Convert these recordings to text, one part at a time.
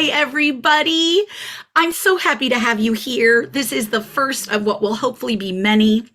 Hi, everybody. I'm so happy to have you here. This is the first of what will hopefully be many.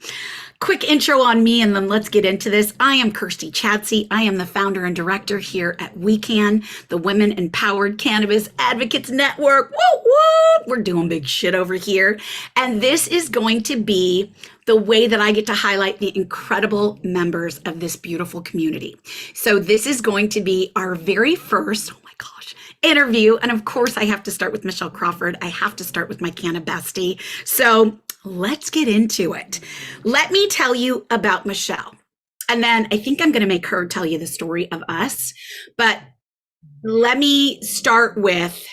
Quick intro on me, and then let's get into this. I am Kirsty Chadsey. I am the founder and director here at W.E.C.A.N, the Women Empowered Cannabis Advocates Network. Woo, woo! We're doing big shit over here. And this is going to be the way that I get to highlight the incredible members of this beautiful community. So this is going to be our very first, oh my gosh, interview. And of course, I have to start with Michelle Crawford. I have to start with my Canna bestie. So let's get into it. Let me tell you about Michelle. And then I think I'm going to make her tell you the story of us. But let me start with,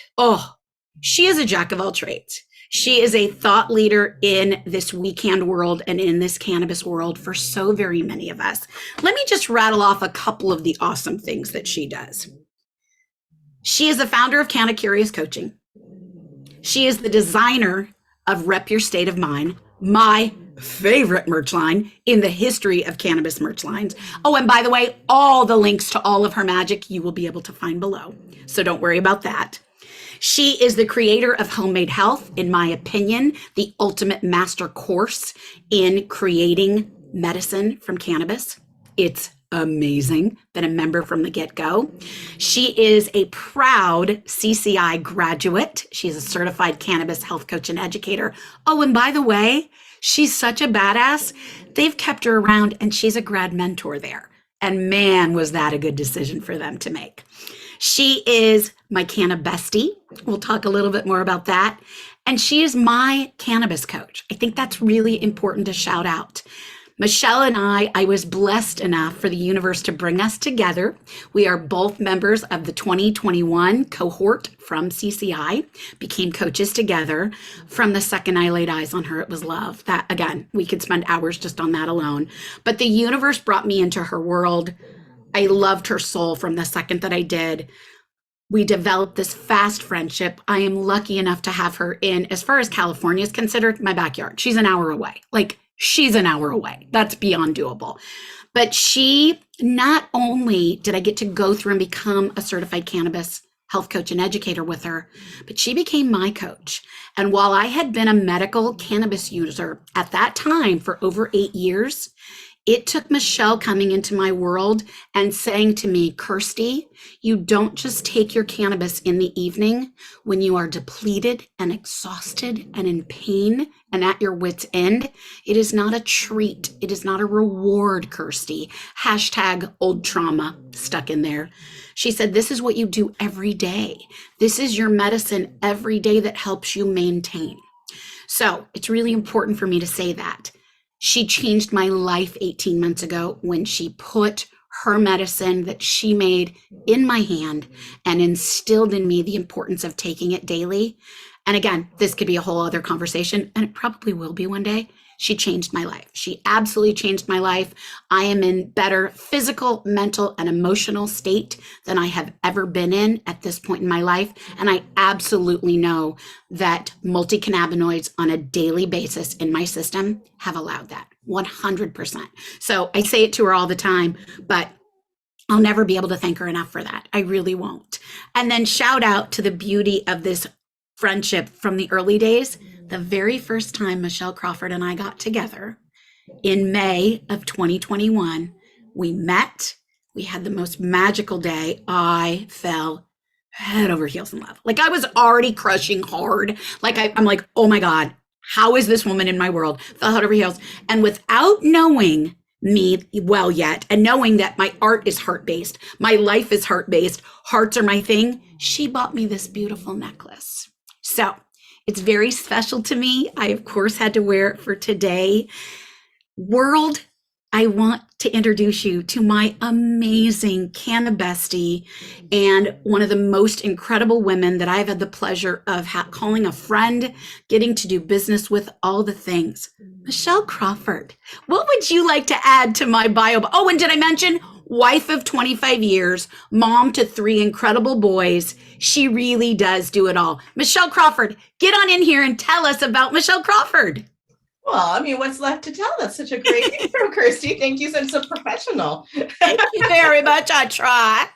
she is a jack of all trades. She is a thought leader in this weekend world and in this cannabis world for so very many of us. Let me just rattle off a couple of the awesome things that she does. She is the founder of Canna-curious Coaching. She is the designer of Rep Your State of Mind, my favorite merch line in the history of cannabis merch lines. Oh, and by the way, all the links to all of her magic you will be able to find below. So don't worry about that. She is the creator of Homemade Health, in my opinion, the ultimate master course in creating medicine from cannabis. It's amazing. Been a member from the get-go. She is a proud CCI graduate. She's a certified cannabis health coach and educator. Oh, and by the way, she's such a badass. They've kept her around and she's a grad mentor there. And man, was that a good decision for them to make. She is my Canna bestie. We'll talk a little bit more about that. And she is my cannabis coach. I think that's really important to shout out. Michelle and I was blessed enough for the universe to bring us together. We are both members of the 2021 cohort from CCI, became coaches together. From the second I laid eyes on her, it was love. That, again, we could spend hours just on that alone. But the universe brought me into her world. I loved her soul from the second that I did. We developed this fast friendship. I am lucky enough to have her in, as far as California is considered, my backyard. She's an hour away. She's an hour away. That's beyond doable. But she, not only did I get to go through and become a certified cannabis health coach and educator with her, but she became my coach. And while I had been a medical cannabis user at that time for over 8 years, it took Michelle coming into my world and saying to me, Kirsty, you don't just take your cannabis in the evening when you are depleted and exhausted and in pain and at your wit's end. It is not a treat. It is not a reward, Kirsty. Hashtag old trauma stuck in there. She said, this is what you do every day. This is your medicine every day that helps you maintain. So it's really important for me to say that. She changed my life 18 months ago when she put her medicine that she made in my hand and instilled in me the importance of taking it daily. And again, this could be a whole other conversation, and it probably will be one day. She changed my life. She absolutely changed my life. I am in better physical, mental, and emotional state than I have ever been in at this point in my life. And I absolutely know that multi-cannabinoids on a daily basis in my system have allowed that 100%. So I say it to her all the time, but I'll never be able to thank her enough for that. I really won't. And then shout out to the beauty of this friendship from the early days. The very first time Michelle Crawford and I got together in May of 2021, we met. We had the most magical day. I fell head over heels in love. I was already crushing hard. I'm like, oh my God, how is this woman in my world? Fell head over heels. And without knowing me well yet, and knowing that my art is heart-based, my life is heart-based, hearts are my thing, she bought me this beautiful necklace. So it's very special to me. I, of course, had to wear it for today. World, I want to introduce you to my amazing Canna bestie and one of the most incredible women that I've had the pleasure of calling a friend, getting to do business with, all the things. Michelle Crawford, what would you like to add to my bio? Oh, and did I mention wife of 25 years, mom to 3 incredible boys? She really does do it all. Michelle Crawford, get on in here and tell us about Michelle Crawford. Well, I mean, what's left to tell? That's such a great intro, Kirsty. Thank you. So professional. Thank you very much. I try.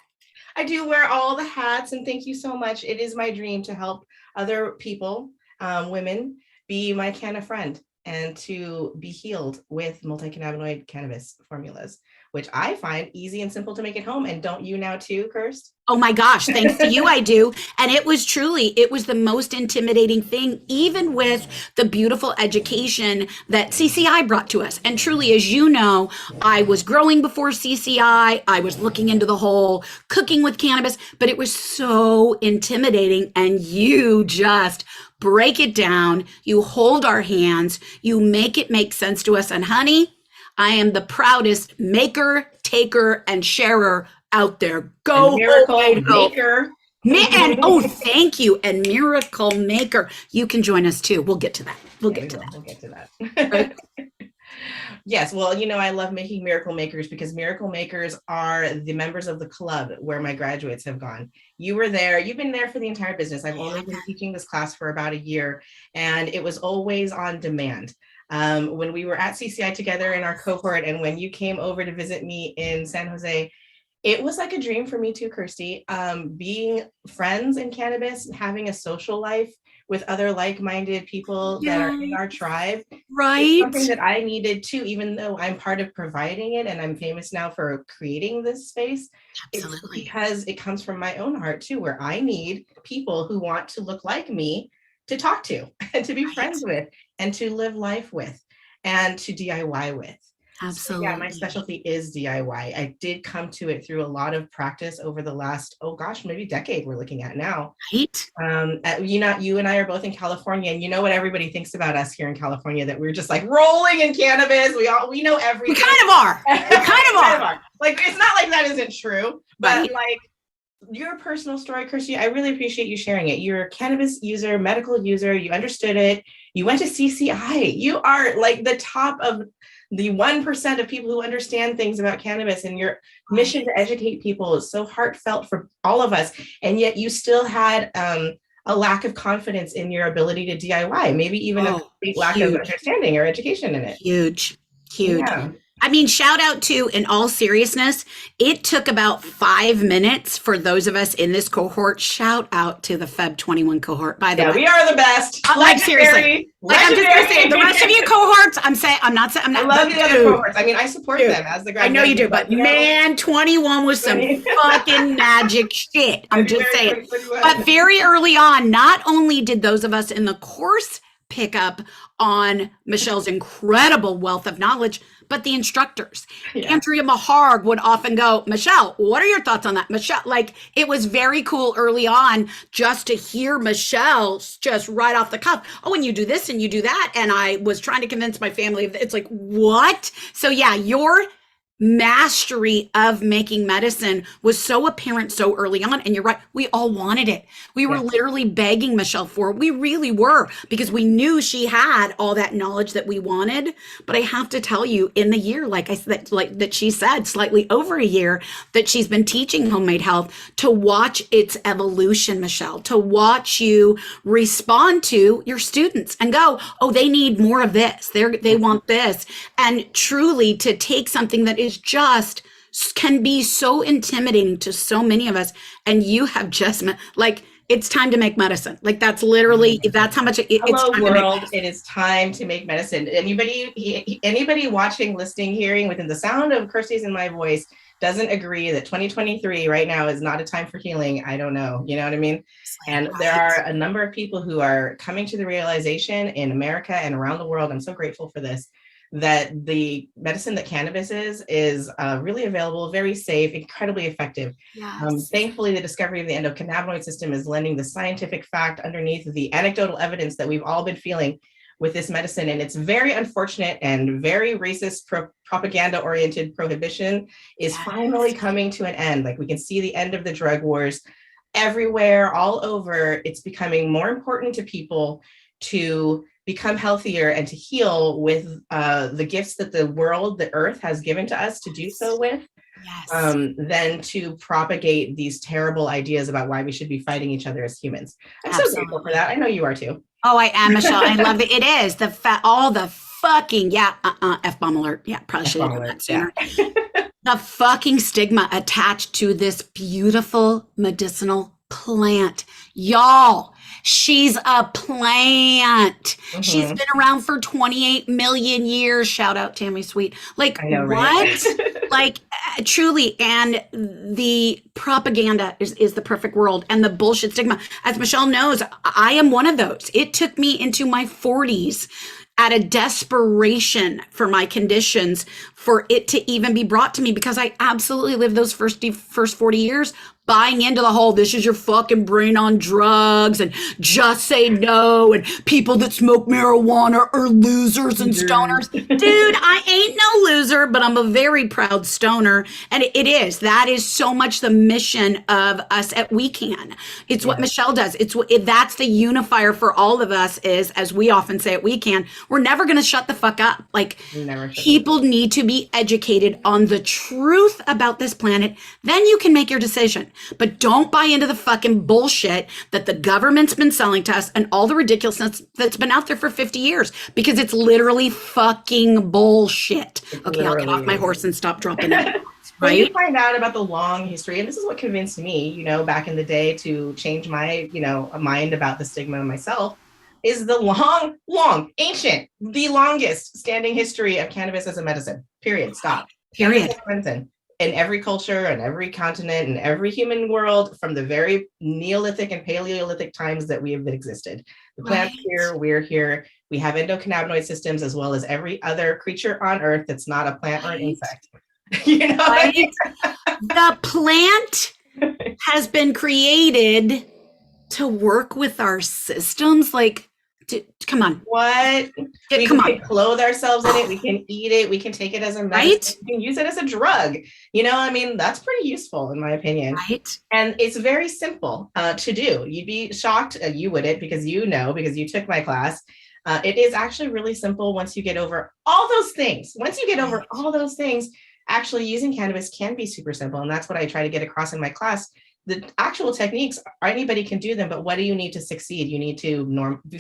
I do wear all the hats, and thank you so much. It is my dream to help other people, women, be my canna friend and to be healed with multi-cannabinoid cannabis formulas, which I find easy and simple to make at home. And don't you now too, Kirst? Oh my gosh, thanks to you, I do. And it was the most intimidating thing, even with the beautiful education that CCI brought to us. And truly, as you know, I was growing before CCI. I was looking into the whole cooking with cannabis, but it was so intimidating. And you just break it down. You hold our hands. You make it make sense to us. And honey, I am the proudest maker, taker, and sharer out there. Go, and miracle go. maker. And oh, thank you. And miracle maker. You can join us too. We'll get to that. We'll get to that. Right? Yes. Well, you know, I love making miracle makers because miracle makers are the members of the club where my graduates have gone. You were there. You've been there for the entire business. I've only been teaching this class for about a year, and it was always on demand. When we were at CCI together in our cohort, and when you came over to visit me in San Jose, it was like a dream for me too, Kirsty. Being friends in cannabis, having a social life with other like-minded people that are in our tribe, it's something that I needed too, even though I'm part of providing it and I'm famous now for creating this space. Absolutely. It's because it comes from my own heart too, where I need people who want to look like me to talk to and to be friends with and to live life with and to DIY with. Absolutely. So yeah, my specialty is DIY. I did come to it through a lot of practice over the last, maybe decade we're looking at now. Right. You and I are both in California, and you know what everybody thinks about us here in California, that we're just like rolling in cannabis. We know everything. We kind of are. Like, it's not like that isn't true, but like your personal story, Kirsty, I really appreciate you sharing it. You're a cannabis user, medical user. You understood it. You went to CCI. You are like the top of the 1% of people who understand things about cannabis, and your mission to educate people is so heartfelt for all of us. And yet you still had a lack of confidence in your ability to DIY, maybe even a complete lack of understanding or education in it. Huge. Yeah. I mean, shout out to, in all seriousness, it took about 5 minutes for those of us in this cohort. Shout out to the Feb 21 cohort, by the way. We are the best. Like, seriously. Like, I'm just going to say, the rest of you cohorts, I love the other cohorts. I mean, I support them as the graduate. I know you do, but man, 21 was some fucking magic shit. I'm just saying. But very early on, not only did those of us in the course pick up on Michelle's incredible wealth of knowledge, but the instructors. Andrea Maharg would often go, Michelle, what are your thoughts on that? Michelle, like, it was very cool early on just to hear Michelle just right off the cuff. Oh, and you do this and you do that. And I was trying to convince my family of it's like, what? So yeah, your mastery of making medicine was so apparent so early on. And you're right, we all wanted it. We were literally begging Michelle for it. We really were, because we knew she had all that knowledge that we wanted. But I have to tell you, in the year, like I said, like that she said, slightly over a year that she's been teaching homemade health, to watch its evolution, Michelle, to watch you respond to your students and go, oh, they need more of this. They want this. And truly to take something that is just can be so intimidating to so many of us, and you have just like, it's time to make medicine. Like, that's literally, that's how much it's time world. It is time to make medicine. Anybody watching, listening, hearing within the sound of Kirsty's and my voice doesn't agree that 2023 right now is not a time for healing, I don't know. You know what I mean? And there are a number of people who are coming to the realization in America and around the world. I'm so grateful for this, that the medicine that cannabis is really available, very safe, incredibly effective. Thankfully, the discovery of the endocannabinoid system is lending the scientific fact underneath the anecdotal evidence that we've all been feeling with this medicine. And it's very unfortunate, and very racist, propaganda-oriented prohibition is finally coming to an end. Like, we can see the end of the drug wars everywhere, all over. It's becoming more important to people to become healthier and to heal with the gifts that the world, the earth, has given to us to do so with, than to propagate these terrible ideas about why we should be fighting each other as humans. I'm so grateful for that. I know you are too. Oh, I am, Michelle. I love it. It is all the fucking F-bomb alert. Yeah, probably should have done that sooner. the fucking stigma attached to this beautiful medicinal plant. Y'all, she's a plant. She's Mhm. been around for 28 million years. Shout out Tammy Sweet. Like, I know, right? what? Like, truly. And the propaganda is the perfect world, and the bullshit stigma. As Michelle knows, I am one of those. It took me into my 40s at a desperation for my conditions for it to even be brought to me, because I absolutely lived those first 40 years buying into the whole this is your fucking brain on drugs and just say no and people that smoke marijuana are losers and stoners. Dude, I ain't no loser, but I'm a very proud stoner. And it is. That is so much the mission of us at We.C.A.N. It's what Yeah, Michelle does. That's the unifier for all of us is, as we often say at We.C.A.N, we're never going to shut the fuck up. Like, never shut the people need to be educated on the truth about this planet. Then you can make your decision. But don't buy into the fucking bullshit that the government's been selling to us and all the ridiculousness that's been out there for 50 years, because it's literally fucking bullshit. It Okay, I'll get off literally my is. horse and stop dropping it. When you Right? find out about the long history, and this is what convinced me, back in the day to change my, mind about the stigma myself, is the ancient, the longest standing history of cannabis as a medicine. Period. Stop. Cannabis as Period. a medicine in every culture and every continent and every human world from the very Neolithic and Paleolithic times that we have existed. The plant's Right? here, we're here. We have endocannabinoid systems as well as every other creature on earth that's not a plant or an Right? insect. you know what Right? The plant I mean? has been created to work with our systems. Like, come on. What? We Come can on. clothe ourselves in it. We can eat it. We can take it as a medicine. Right? We can use it as a drug. That's pretty useful in my opinion. Right? And it's very simple to do. You'd be shocked, you wouldn't, because because you took my class. It is actually really simple once you get over all those things. Once you get over Right. all those things, actually using cannabis can be super simple. And that's what I try to get across in my class. The actual techniques, anybody can do them, but what do you need to succeed? You need to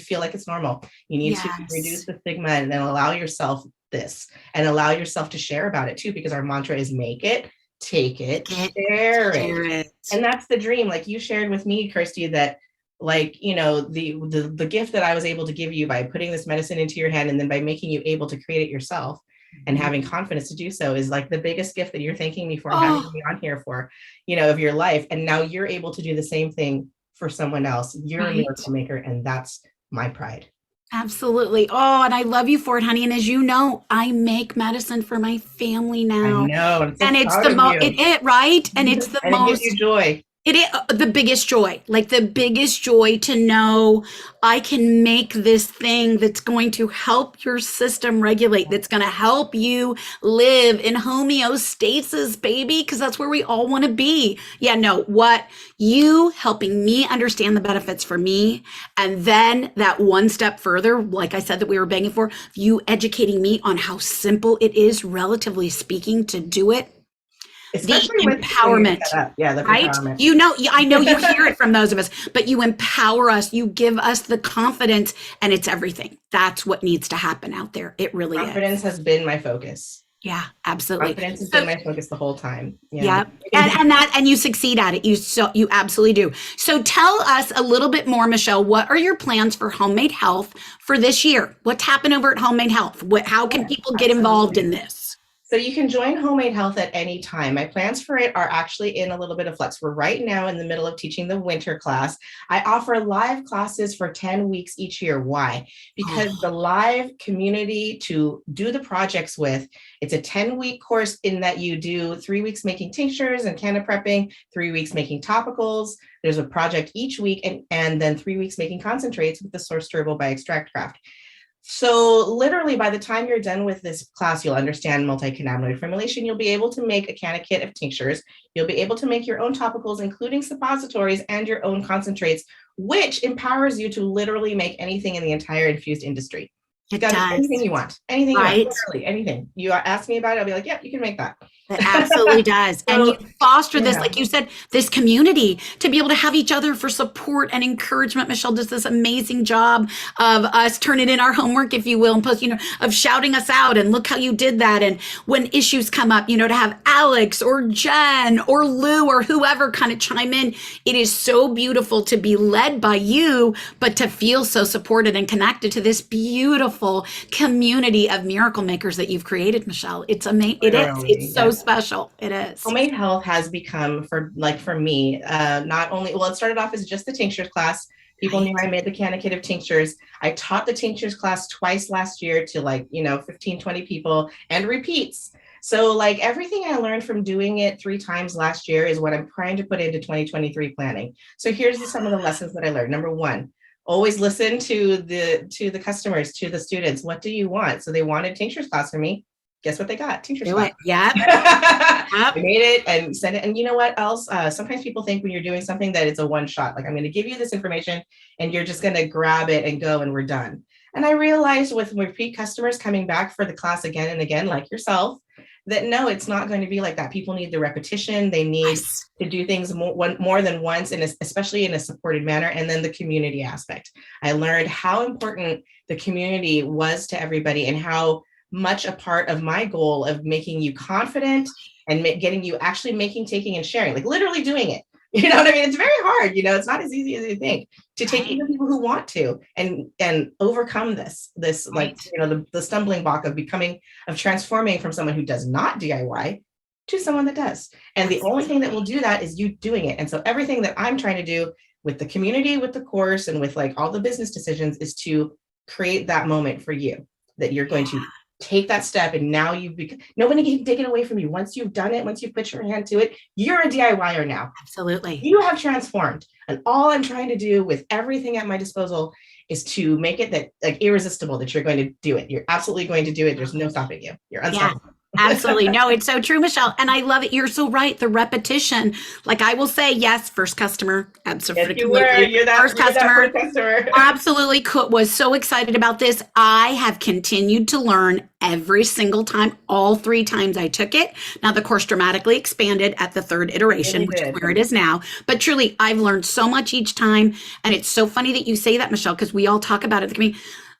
feel like it's normal. You need to reduce Yes. the stigma and then allow yourself this and allow yourself to share about it too, because our mantra is make it, take it, Take it. share it. Share it. And that's the dream. Like you shared with me, Kirsty, that the gift that I was able to give you by putting this medicine into your hand and then by making you able to create it yourself and having confidence to do so is like the biggest gift that you're thanking me for and having Oh, me on here for, of your life. And now you're able to do the same thing for someone else. You're a right. miracle maker, and that's my pride. Absolutely. Oh, and I love you for it, honey. And as you know, I make medicine for my family I now. know. I'm so And it's proud the of most, you. right? And it's the And it gives you most joy. it is the biggest joy, like the biggest joy to know I can make this thing that's going to help your system regulate, that's going to help you live in homeostasis, baby, because that's where we all want to be. Yeah, no, what you helping me understand the benefits for me, and then that one step further, like I said, that we were begging for, you educating me on how simple it is, relatively speaking, to do it, the Especially with when you're empowerment, set up. Yeah, the right? empowerment. I know you hear it from those of us, but you empower us, you give us the confidence, and it's everything. That's what needs to happen out there. It really Confidence is. has been my focus. Yeah, absolutely. Confidence has been So, my focus the whole time. yeah. And you succeed at it. You absolutely do. So tell us a little bit more, Michelle. What are your plans for Homemade Health for this year? What's happened over at Homemade Health? How can Yeah, people get involved in absolutely. this? So you can join Homemade Health at any time. My plans for it are actually in a little bit of flux. We're right now in the middle of teaching the winter class. I offer live classes for 10 weeks each year. Why? Because Oh, the live community to do the projects with, it's a 10-week course in that you do 3 weeks making tinctures and canna prepping, 3 weeks making topicals. There's a project each week, and then 3 weeks making concentrates with the Source Turbo by Extract Craft. So literally by the time you're done with this class, you'll understand multi-cannabinoid formulation. You'll be able to make a canna kit of tinctures. You'll be able to make your own topicals, including suppositories and your own concentrates, which empowers you to literally make anything in the entire infused industry. It Got anything does, you want, anything you want, right? literally anything. You ask me about it, I'll be like, yep, you can make that. It absolutely does. And you So foster this, yeah, like you said, this community to be able to have each other for support and encouragement. Michelle does this amazing job of us turning in our homework, if you will, and plus, of shouting us out and look how you did that. And when issues come up, to have Alex or Jen or Lou or whoever kind of chime in. It is so beautiful to be led by you, but to feel so supported and connected to this beautiful community of miracle makers that you've created, Michelle. It's amazing. It is. literally, It's so yes. special. It is. Homemade health has become for me, not only, well, it started off as just the tinctures class. People knew Right. I made the Canna-curious tinctures. I taught the tinctures class twice last year to 15, 20 people and repeats. So like everything I learned from doing it 3 times last year is what I'm trying to put into 2023 planning. So here's some of the lessons that I learned. Number 1, always listen to the customers, to the students. What do you want? So they wanted tinctures class from me. Guess what they got? Tinctures Do class. it. Yep. I Yep. made it and sent it. And you know what else? Sometimes people think when you're doing something that it's a one shot, like I'm going to give you this information and you're just going to grab it and go and we're done. And I realized with repeat customers coming back for the class again and again, like yourself, that no, it's not going to be like that. People need the repetition. They need Yes. to do things more than once, and especially in a supported manner. And then the community aspect. I learned how important the community was to everybody and how much a part of my goal of making you confident and getting you actually making, taking, and sharing, like literally doing it. You know what I mean? It's very hard. It's not as easy as you think to take Right. even people who want to and overcome this Right. the stumbling block of transforming from someone who does not DIY to someone that does. And the only thing that will do that is you doing it. And so everything that I'm trying to do with the community, with the course, and with like all the business decisions is to create that moment for you that you're going to take that step, and now nobody can take it away from you. Once you've done it, once you put your hand to it, you're a DIYer now. Absolutely. You have transformed. And all I'm trying to do with everything at my disposal is to make it that like irresistible, that you're going to do it. You're absolutely going to do it. There's no stopping you. You're unstoppable. Yeah. Absolutely. No, it's so true, Michelle. And I love it. You're so right. The repetition. Like I will say, yes, first customer. Yes, you were. Absolutely. You're that First customer. first customer. Absolutely. Was so excited about this. I have continued to learn every single time, all 3 times I took it. Now the course dramatically expanded at the 3rd iteration, Really which is did. where it is now. But truly, I've learned so much each time. And it's so funny that you say that, Michelle, because we all talk about it.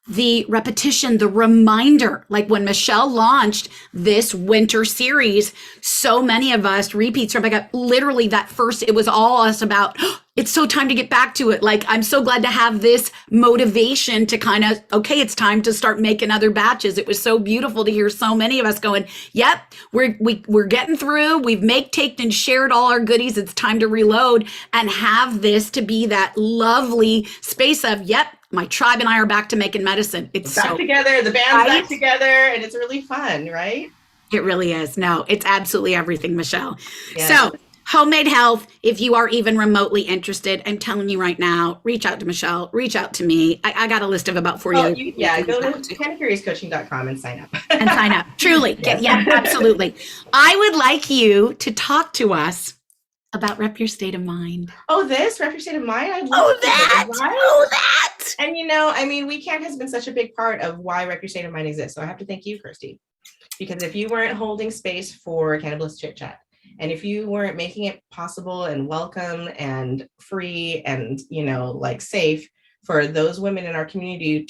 The repetition, the reminder, like when Michelle launched this winter series, so many of us repeats from like literally that first, it was all us about, oh, it's so time to get back to it. Like, I'm so glad to have this motivation to kind of, okay, it's time to start making other batches. It was so beautiful to hear so many of us going, yep, we're getting through. We've taked and shared all our goodies. It's time to reload and have this to be that lovely space of, yep, my tribe and I are back to making medicine. It's back together. The band's back together, and it's really fun, right? It really is. No, it's absolutely everything, Michelle. Yeah. So, homemade health, if you are even remotely interested, I'm telling you right now, reach out to Michelle, reach out to me. I got a list of about 40 other people. Go to Canna-curiouscoaching.com and sign up. And sign up. Truly. Yes. Yeah, absolutely. I would like you to talk to us about Rep Your State of Mind. Oh, Rep Your State of Mind? I love that. Oh, that. And W.E.C.A.N has been such a big part of why Rep Your State of Mind exists. So I have to thank you, Kirsty, because if you weren't holding space for Cannabis Chit Chat, and if you weren't making it possible and welcome and free and, safe for those women in our community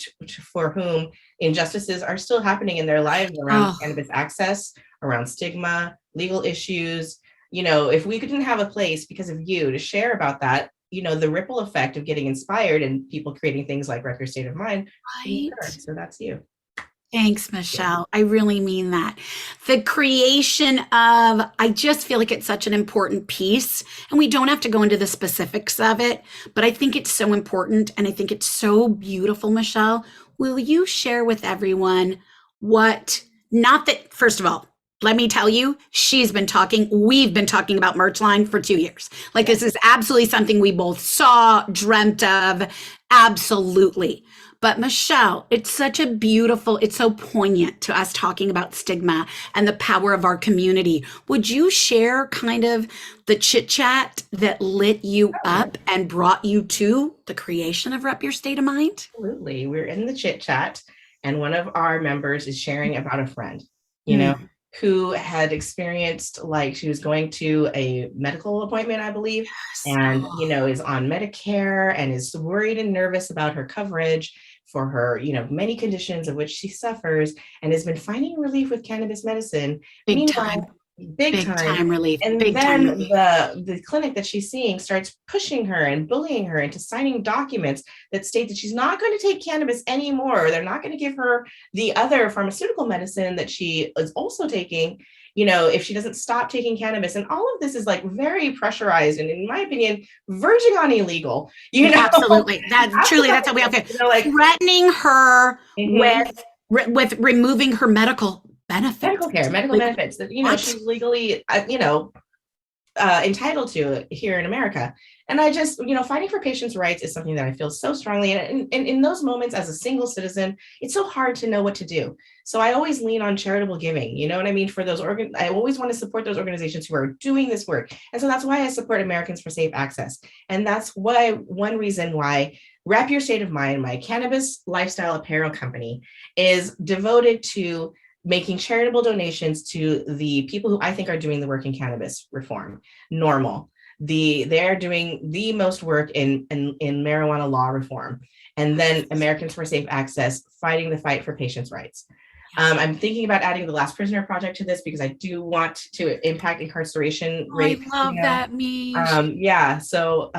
for whom injustices are still happening in their lives around cannabis access, around stigma, legal issues, if we couldn't have a place because of you to share about that, the ripple effect of getting inspired and people creating things like Rep Your State of Mind. Right. So that's you. Thanks, Michelle. I really mean that. The creation of, I just feel like it's such an important piece, and we don't have to go into the specifics of it, but I think it's so important, and I think it's so beautiful, Michelle. Will you share with everyone first of all, let me tell you, we've been talking about merch line for 2 years. Like, this is absolutely something we both saw, dreamt of, absolutely. But Michelle, it's so poignant to us talking about stigma and the power of our community. Would you share kind of the chit chat that lit you up and brought you to the creation of Rep Your State of Mind? Absolutely. We're in the chit chat. and one of our members is sharing about a friend, you know, who had experienced, like, she was going to a medical appointment, I believe, and, you know, is on Medicare and is worried and nervous about her coverage for her, you know, many conditions of which she suffers, and has been finding relief with cannabis medicine. Big time. Meanwhile, big Big time. time relief. And Big then time relief. the clinic that she's seeing starts pushing her and bullying her into signing documents that state that she's not going to take cannabis anymore. They're not going to give her the other pharmaceutical medicine that she is also taking, you know, if she doesn't stop taking cannabis. And all of this is like very pressurized and, in my opinion, verging on illegal. You know, Absolutely. Truly, that's how we have to, you know, like threatening her with removing her medical benefits. Medical benefits that, you know, she's legally, you know, entitled to here in America. And I just, you know, fighting for patients' rights is something that I feel so strongly. And in those moments as a single citizen, it's so hard to know what to do. So I always lean on charitable giving, you know what I mean? For those, I always want to support those organizations who are doing this work. And so that's why I support Americans for Safe Access. And that's why, one reason why Wrap Your State of Mind, my cannabis lifestyle apparel company, is devoted to making charitable donations to the people who I think are doing the work in cannabis reform. NORML, they're doing the most work in marijuana law reform, and then Americans for Safe Access, fighting the fight for patients' rights. I'm thinking about adding the Last Prisoner Project to this because I do want to impact incarceration rates. I love that, Mish. Yeah, so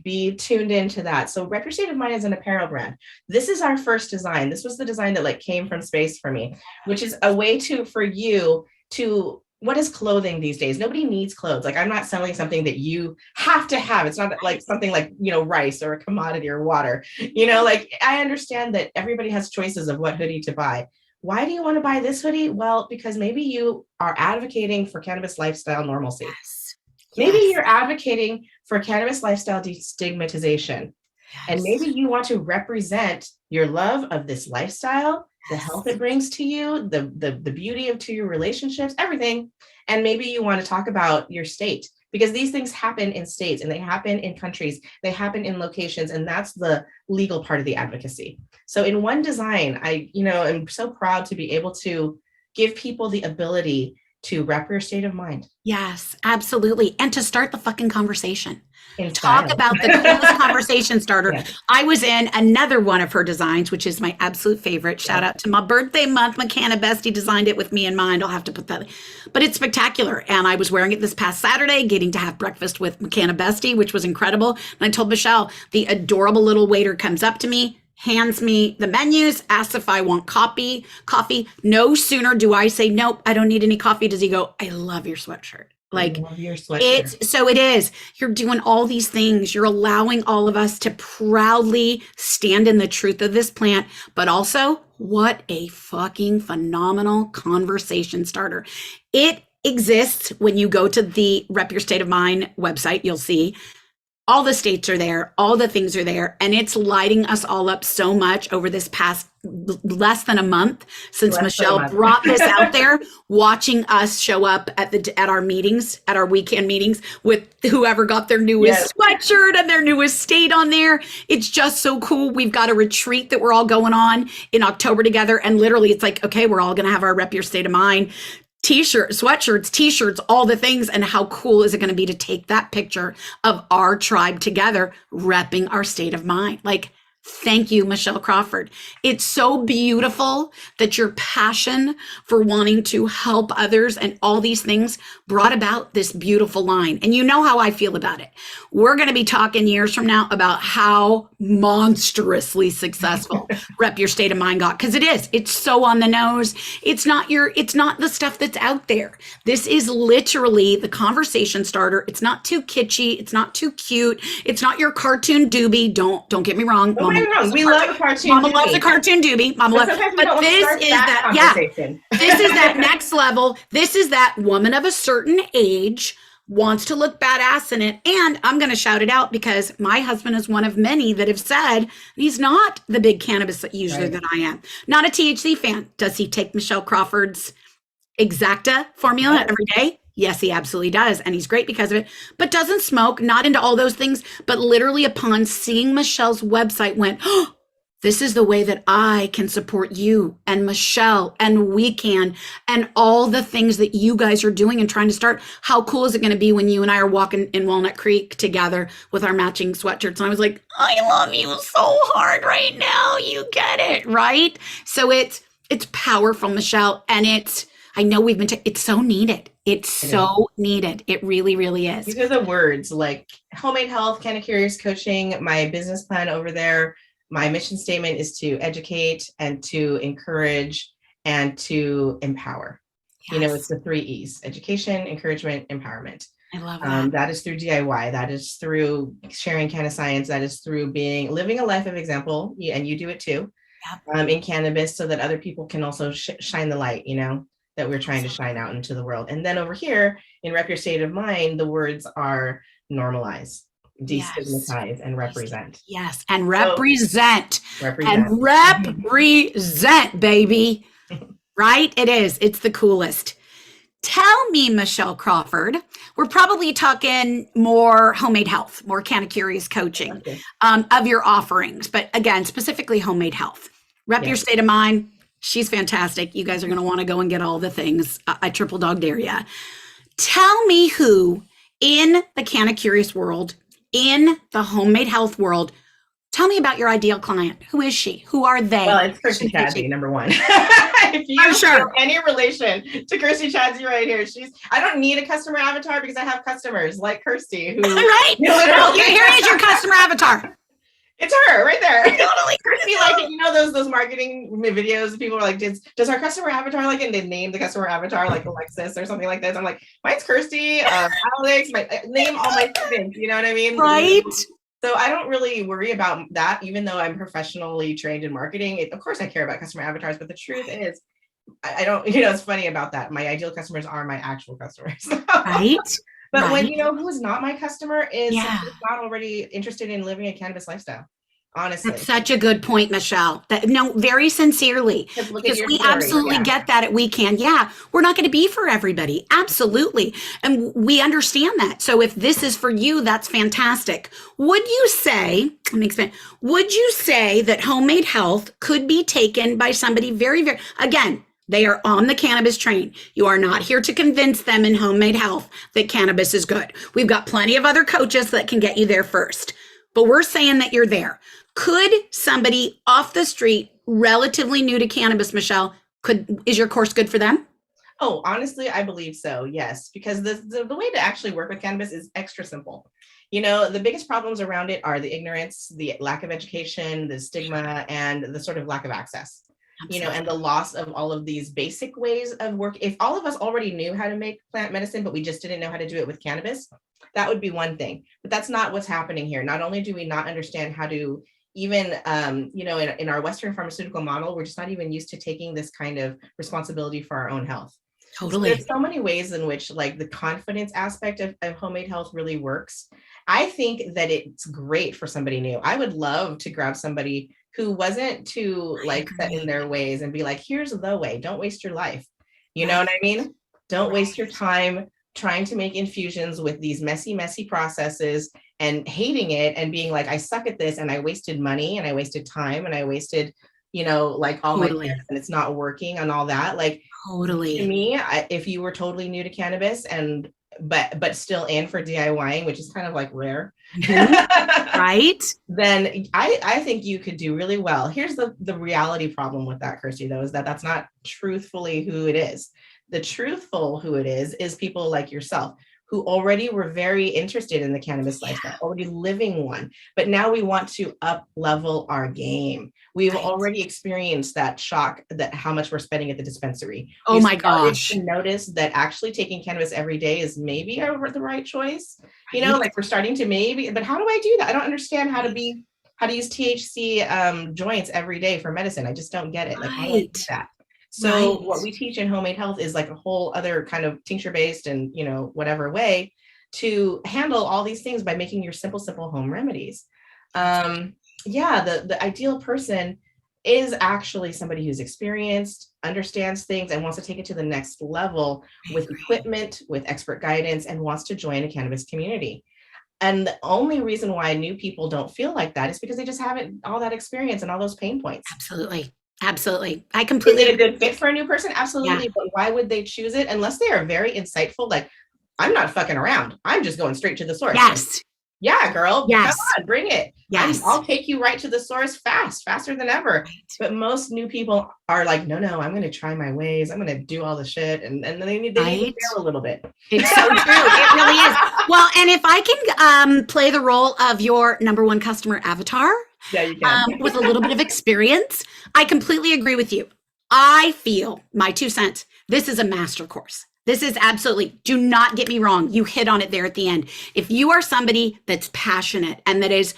be tuned into that. So Rep Your State of Mind is an apparel brand. This is our first design. This was the design that like came from space for me, which is a way for you to, what is clothing these days? Nobody needs clothes. Like, I'm not selling something that you have to have. It's not like something like, you know, rice or a commodity or water. You know, like, I understand that everybody has choices of what hoodie to buy. Why do you want to buy this hoodie? Well, because maybe you are advocating for cannabis lifestyle normalcy. Yes. Maybe you're advocating for cannabis lifestyle destigmatization. Yes. And maybe you want to represent your love of this lifestyle, the health it brings to you, the beauty to your relationships, everything. And maybe you want to talk about your state, because these things happen in states and they happen in countries, they happen in locations, and that's the legal part of the advocacy. So in one design, I, you know, am so proud to be able to give people the ability to rep your state of mind. Yes, absolutely. And to start the fucking conversation. Talk about the coolest conversation starter. Yeah. I was in another one of her designs, which is my absolute favorite. Shout out to my birthday month. McCanna Bestie designed it with me in mind. I'll have to put that, but it's spectacular. And I was wearing it this past Saturday, getting to have breakfast with McCanna Bestie, which was incredible. And I told Michelle, the adorable little waiter comes up to me, hands me the menus, asks if I want coffee. No sooner do I say, nope, I don't need any coffee, does he go, I love your sweatshirt. Like, so it is, you're doing all these things. You're allowing all of us to proudly stand in the truth of this plant, but also what a fucking phenomenal conversation starter. It exists. When you go to the Rep Your State of Mind website, you'll see all the states are there, all the things are there, and it's lighting us all up so much over this past less than a month since Michelle brought this out there, watching us show up at our meetings, at our weekend meetings with whoever got their newest sweatshirt and their newest state on there. It's just so cool. We've got a retreat that we're all going on in October together, and literally it's like, okay, we're all going to have our Rep Your State of Mind sweatshirts, t-shirts, all the things. And how cool is it going to be to take that picture of our tribe together, repping our state of mind? Like, thank you, Michelle Crawford. It's so beautiful that your passion for wanting to help others and all these things brought about this beautiful line. And you know how I feel about it. We're going to be talking years from now about how monstrously successful Rep Your State of Mind got, because it's so on the nose. It's not the stuff that's out there. This is literally the conversation starter. It's not too kitschy. It's not too cute. It's not your cartoon doobie. Don't get me wrong. We love a cartoon. Mama loves a cartoon doobie. But this is that next level. This is that woman of a certain age wants to look badass in it. And I'm going to shout it out because my husband is one of many that have said he's not the big cannabis user that I am. Not a THC fan. Does he take Michelle Crawford's Exacta formula every day? Yes, he absolutely does. And he's great because of it, but doesn't smoke, not into all those things. But literally upon seeing Michelle's website went, oh, This is the way that I can support you and Michelle and W.E.C.A.N and all the things that you guys are doing and trying to start. How cool is it going to be when you and I are walking in Walnut Creek together with our matching sweatshirts? And I was like, I love you so hard right now. You get it, right? So it's powerful, Michelle, and I know it's so needed. It's It is. so needed. It really, really is. These are the words like homemade health, Canna-curious Coaching, my business plan over there. My mission statement is to educate and to encourage and to empower. It's Yes, the 3 E's: education, encouragement, empowerment. I love that. That is through DIY. That is through sharing Canna science. That is through living a life of example. And you do it too, Yep, in cannabis, so that other people can also shine the light, that we're trying to shine out absolutely. into the world. And then over here in Rep Your State of Mind, the words are normalize, Yes. destigmatize, and represent. Yes, and So represent represent. and represent, baby. Right? It is. It's the coolest. Tell me, Michelle Crawford, we're probably talking more homemade health, more Canna-curious coaching Okay. of your offerings, but again, specifically homemade health. Rep Your Yes. State of Mind. She's fantastic. You guys are going to want to go and get all the things. I triple dog dare you. Tell me who in the Canna-curious world, in the homemade health world, tell me about your ideal client. Who is she? Who are Well, they? it's Kirsty Chadsey, number one. If I'm you feel sure. any relation to Kirsty Chadsey right here, I don't need a customer avatar because I have customers like Kirsty who Right? Well, literally here is your customer avatar. it's her right there. Totally. Kirsty, like, those marketing videos, people are like, does our customer avatar like, and they name the customer avatar like Alexis or something like this. I'm like, mine's Kirsty, Alex, name all my students, you know what I mean? Right? So I don't really worry about that, even though I'm professionally trained in marketing. Of course, I care about customer avatars, but the truth is, I don't, it's funny about that. My ideal customers are my actual customers. Right? But when, Right? who is not my customer is somebody Yeah. who's not already interested in living a cannabis lifestyle, That's honestly. such a good point, Michelle. No, very sincerely, Because look at because your we story. absolutely Yeah. get that at W.E.C.A.N. Yeah, we're not going to be for everybody. Absolutely. And we understand that. So if this is for you, that's fantastic. Would you say, let me expand, would you say that homemade health could be taken by somebody very, very, again, they are on the cannabis train. You are not here to convince them in homemade health that cannabis is good. We've got plenty of other coaches that can get you there first, but we're saying that you're there. Could somebody off the street, relatively new to cannabis, Michelle, is your course good for them? Oh, honestly, I believe so. Yes, because the way to actually work with cannabis is extra simple. The biggest problems around it are the ignorance, the lack of education, the stigma, and the sort of lack of access. And the Absolutely. loss of all of these basic ways of work. If all of us already knew how to make plant medicine, but we just didn't know how to do it with cannabis, that would be one thing. But that's not what's happening here. Not only do we not understand how to even, in our Western pharmaceutical model, we're just not even used to taking this kind of responsibility for our own health. So Totally. there's so many ways in which like the confidence aspect of homemade health really works. I think that it's great for somebody new. I would love to grab somebody who wasn't too I like set in agree. their ways and be like, here's the way. Don't waste your life. You know Right. what I mean? Don't waste your Right. time trying to make infusions with these messy, messy processes and hating it and being like, I suck at this and I wasted money and I wasted time and I wasted, like all my Totally. checks and it's not working and all that. Like, to Totally. me, if you were totally new to cannabis and but still in for DIYing, which is kind of like rare, Mhm. Right? then I think you could do really well. Here's the reality problem with that, Kirsty, though, is that that's not truthfully who it is. The truthful who it is people like yourself who already were very interested in the cannabis lifestyle, Yeah. already living one, but now we want to up level our game. We've Right. already experienced that shock that how much we're spending at the dispensary. Oh We've my started gosh. to notice that actually taking cannabis every day is maybe the right choice. Right? Like we're starting to maybe, but how do I do that? I don't understand Right. how to use THC joints every day for medicine. I just don't get it. Like, how do I do Right. that? So Right. what we teach in homemade health is like a whole other kind of tincture based and, whatever way to handle all these things by making your simple home remedies. Absolutely. Um, yeah, the ideal person is actually somebody who's experienced, understands things, and wants to take it to the next level I with agree. equipment, with expert guidance, and wants to join a cannabis community. And the only reason why new people don't feel like that is because they just haven't all that experience and all those pain points. Absolutely. Absolutely. I Is completely it a agree. good fit for a new person? Yeah. Absolutely. But why would they choose it unless they are very insightful? Like, I'm not fucking around. I'm just going straight to the source. Yes. Yeah, girl, come Yes. on, bring it. Yes. I'll take you right to the source faster than ever. Right. But most new people are like, no, I'm going to try my ways. I'm going to do all the shit. And they need to fail a little bit. It's so true. It really is. Well, and if I can play the role of your number one customer avatar, yeah, you can. With a little bit of experience, I completely agree with you. I feel, my 2 cents, this is a master course. This is absolutely, do not get me wrong. You hit on it there at the end. If you are somebody that's passionate and that is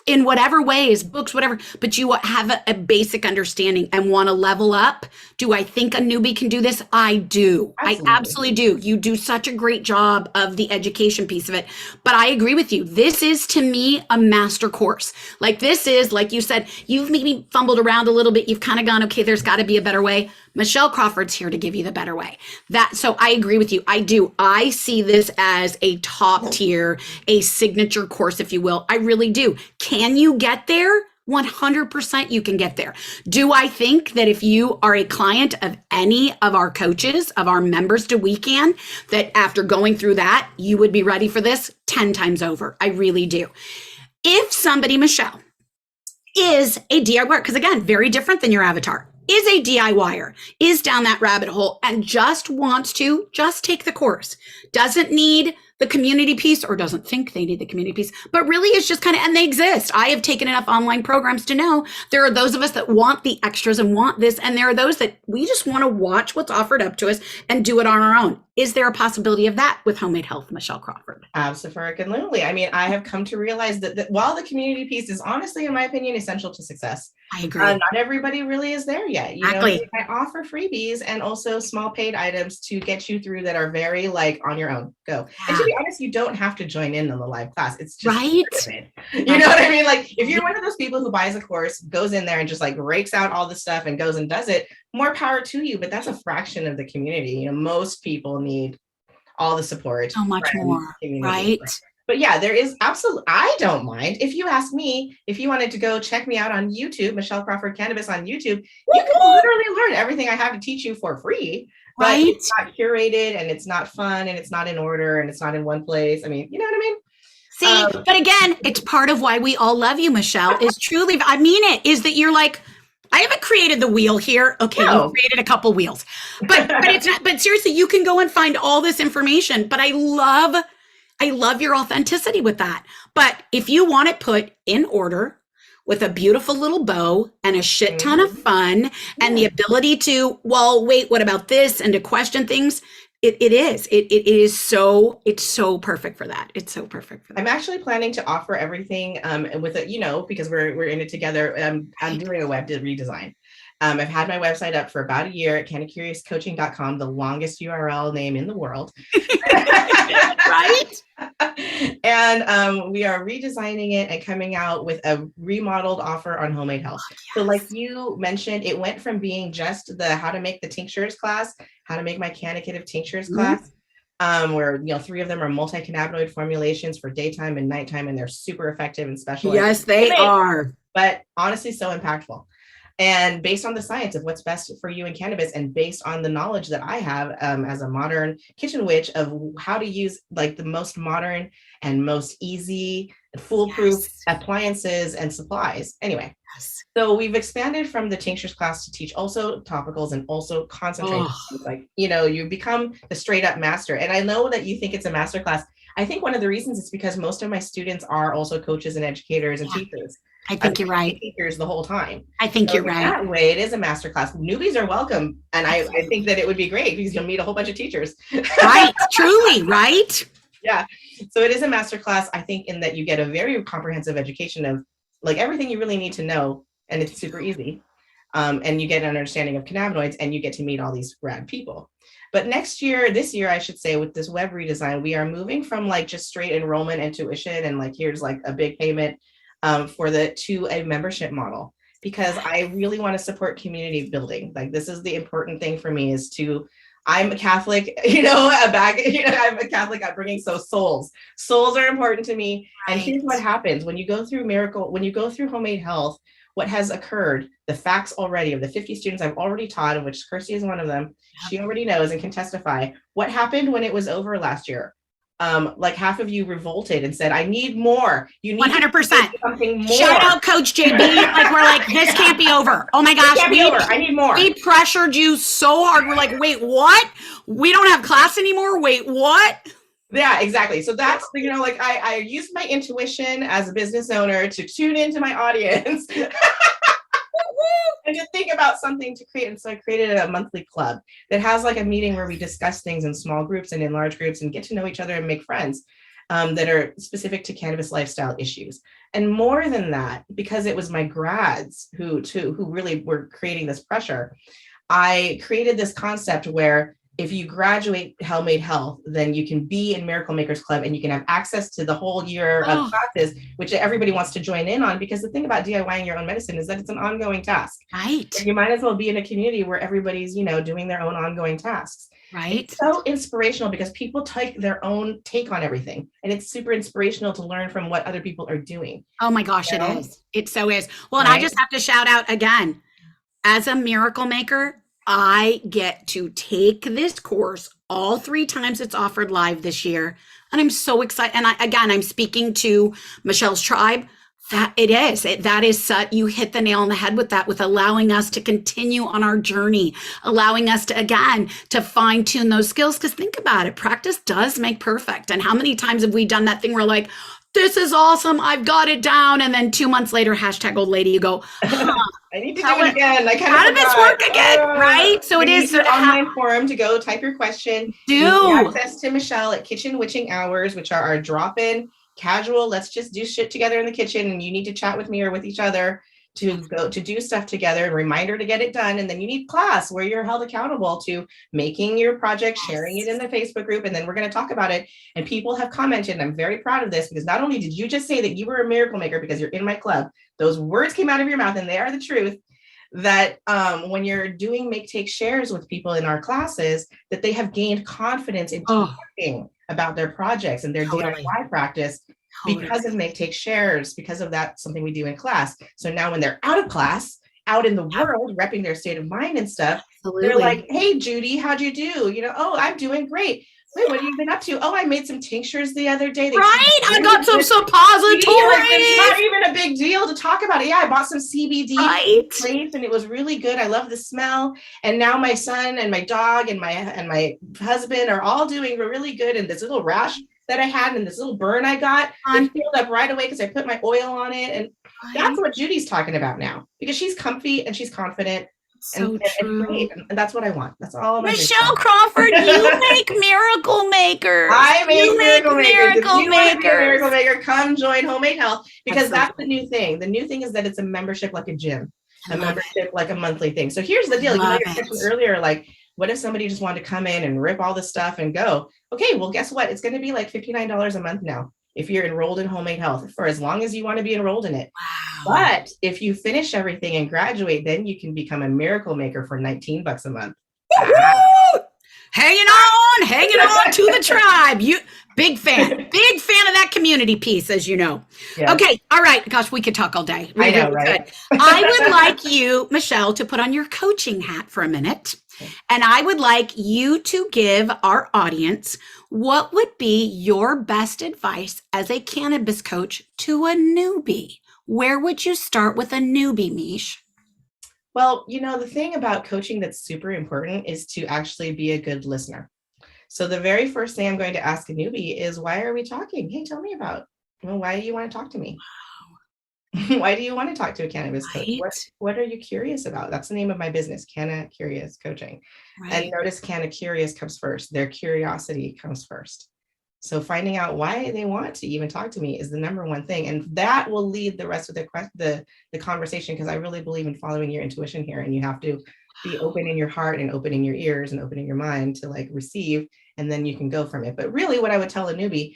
in whatever ways, books, whatever, but you have a basic understanding and want to level up, do I think a newbie can do this? I do. Absolutely. I absolutely do. You do such a great job of the education piece of it. But I agree with you. This is, to me, a master course. Like, this is, like you said, you've maybe fumbled around a little bit. You've kind of gone, okay, there's got to be a better way. Michelle Crawford's here to give you the better way. So I agree with you. I do. I see this as a top tier, a signature course, if you will. I really do. Can you get there? 100% you can get there. Do I think that if you are a client of any of our coaches, of our members to W.E.C.A.N, that after going through that, you would be ready for this 10 times over? I really do. If somebody, Michelle, is a DIYer, because again, very different than your avatar, is a DIYer, is down that rabbit hole and just wants to just take the course, doesn't need the community piece or doesn't think they need the community piece, but really is just kind of, and they exist. I have taken enough online programs to know there are those of us that want the extras and want this, and there are those that we just want to watch what's offered up to us and do it on our own. Is there a possibility of that with Homemade Health, Michelle Crawford? Absolutely. I mean, I have come to realize that while the community piece is honestly, in my opinion, essential to success, I agree. Not everybody really is there yet. Exactly. I offer freebies and also small paid items to get you through that are very like on your own. Go. Yeah. And to be honest, you don't have to join in on the live class. It's just right. You know what I mean? Like, if you're one of those people who buys a course, goes in there and just like rakes out all the stuff and goes and does it, more power to you. But that's a fraction of the community. Most people need all the support. So much more, right? But yeah, there is absolutely, I don't mind. If you ask me, if you wanted to go check me out on YouTube, Michelle Crawford Cannabis on YouTube, you can literally learn everything I have to teach you for free. But it's not curated and it's not fun and it's not in order and it's not in one place. I mean, you know what I mean? See, but again, it's part of why we all love you, Michelle, is truly, I mean it, is that you're like, I haven't created the wheel here. Okay, no. You created a couple wheels. But it's not, but seriously, you can go and find all this information. But I love your authenticity with that. But if you want it put in order with a beautiful little bow and a shit ton of fun and the ability to, well, wait, what about this? And to question things, it's so perfect for that. It's so perfect for that. I'm actually planning to offer everything with it, because we're in it together. I'm doing a web redesign. I've had my website up for about a year at Canna-curiously.com, the longest URL name in the world. Right? And we are redesigning it and coming out with a remodeled offer on Homemade Health. Yes. So like you mentioned, it went from being just the how to make the tinctures class, how to make my cannacative tinctures class, where 3 of them are multi-cannabinoid formulations for daytime and nighttime, and they're super effective and special. Yes, they are. But honestly, so impactful. And based on the science of what's best for you in cannabis, and based on the knowledge that I have as a modern kitchen witch of how to use like the most modern and most easy and foolproof appliances and supplies. Anyway, so we've expanded from the tinctures class to teach also topicals and also concentrations. Like, you become the straight up master. And I know that you think it's a master class. I think one of the reasons is because most of my students are also coaches and educators and teachers. I think you're right. Teachers the whole time. I think you're right. That way, it is a masterclass. Newbies are welcome, and I think that it would be great because you'll meet a whole bunch of teachers. Right, truly, right? Yeah. So it is a masterclass. I think in that you get a very comprehensive education of like everything you really need to know, and it's super easy. And you get an understanding of cannabinoids, and you get to meet all these rad people. But this year, I should say, with this web redesign, we are moving from like just straight enrollment and tuition, and like here's like a big payment. To a membership model, because I really want to support community building. Like, this is the important thing for me, is to I'm a Catholic, I'm a Catholic upbringing. So souls are important to me. Right. And here's what happens when you go through homemade health, what has occurred, the facts already of the 50 students I've already taught, of which Kirsty is one of them. She already knows and can testify what happened when it was over last year. Like half of you revolted and said, I need more. You need 100%. something more. Shout out Coach JB. Like, we're like, this can't be over. Oh my gosh. It can't be over. I need more. We pressured you so hard. We're like, wait, what? We don't have class anymore? Wait, what? Yeah, exactly. So that's, like I used my intuition as a business owner to tune into my audience and to think about something to create. And so I created a monthly club that has like a meeting where we discuss things in small groups and in large groups and get to know each other and make friends that are specific to cannabis lifestyle issues. And more than that, because it was my grads who really were creating this pressure, I created this concept where if you graduate Homemade Health, then you can be in Miracle Makers Club and you can have access to the whole year of classes, which everybody wants to join in on. Because the thing about DIYing your own medicine is that it's an ongoing task. Right. And you might as well be in a community where everybody's, doing their own ongoing tasks. Right. It's so inspirational because people take their own take on everything. And it's super inspirational to learn from what other people are doing. Oh my gosh, it is. It so is. Well, and I just have to shout out again, as a miracle maker, I get to take this course all 3 times it's offered live this year. And I'm so excited. And I'm speaking to Michelle's tribe. You hit the nail on the head with that, with allowing us to continue on our journey, allowing us to fine tune those skills. Because think about it, practice does make perfect. And how many times have we done that thing where like, this is awesome, I've got it down. And then 2 months later, #old lady, you go, I need to do it again. How did this work again? Right? So it is an online forum to go type your question. You access to Michelle at Kitchen Witching Hours, which are our drop-in casual, let's just do shit together in the kitchen, and you need to chat with me or with each other to go to do stuff together, a reminder to get it done. And then you need class where you're held accountable to making your project, sharing it in the Facebook group, and then we're going to talk about it. And people have commented, and I'm very proud of this, because not only did you just say that you were a miracle maker because you're in my club, those words came out of your mouth and they are the truth, that when you're doing make, take, shares with people in our classes, that they have gained confidence in talking about their projects and their DIY practice because of make, take, shares, because of that, something we do in class. So now when they're out of class, out in the world, repping their state of mind and stuff, they're like, hey, Judy, how'd you do? Oh, I'm doing great. Wait, what have you been up to? Oh, I made some tinctures the other day. I got some suppositories. It's not even a big deal to talk about it. Yeah, I bought some CBD place and it was really good. I love the smell. And now my son and my dog and my husband are all doing really good. And this little rash that I had and this little burn I got, it healed up right away because I put my oil on it. And that's what Judy's talking about now, because she's comfy and she's confident. And great. And that's what I want. That's all. Michelle Crawford, you make miracle makers. I make miracle makers. If you want to be a miracle maker, come join Homemade Health, because that's the new thing. The new thing is that it's a membership like a gym, a membership like a monthly thing. So here's the deal. You might have mentioned earlier, like, what if somebody just wanted to come in and rip all the stuff and go? Okay, well, guess what? It's going to be like $59 a month now if you're enrolled in Homemade Health, for as long as you want to be enrolled in it. Wow. But if you finish everything and graduate, then you can become a miracle maker for $19 a month. Hanging on to the tribe. Big fan of that community piece, as you know. Yeah. Okay. All right. Gosh, we could talk all day. I know, right? I would like you, Michelle, to put on your coaching hat for a minute. And I would like you to give our audience what would be your best advice as a cannabis coach to a newbie. Where would you start with a newbie, Mish? Well, the thing about coaching that's super important is to actually be a good listener. So the very first thing I'm going to ask a newbie is, why are we talking? Hey, tell me about, why do you want to talk to me? Why do you want to talk to a cannabis coach? What are you curious about? That's the name of my business, Canna-curious Coaching. Right. And notice Canna-curious comes first. Their curiosity comes first. So finding out why they want to even talk to me is the number one thing. And that will lead the rest of the conversation, because I really believe in following your intuition here. And you have to be open in your heart and opening your ears and opening your mind to like receive, and then you can go from it. But really what I would tell a newbie,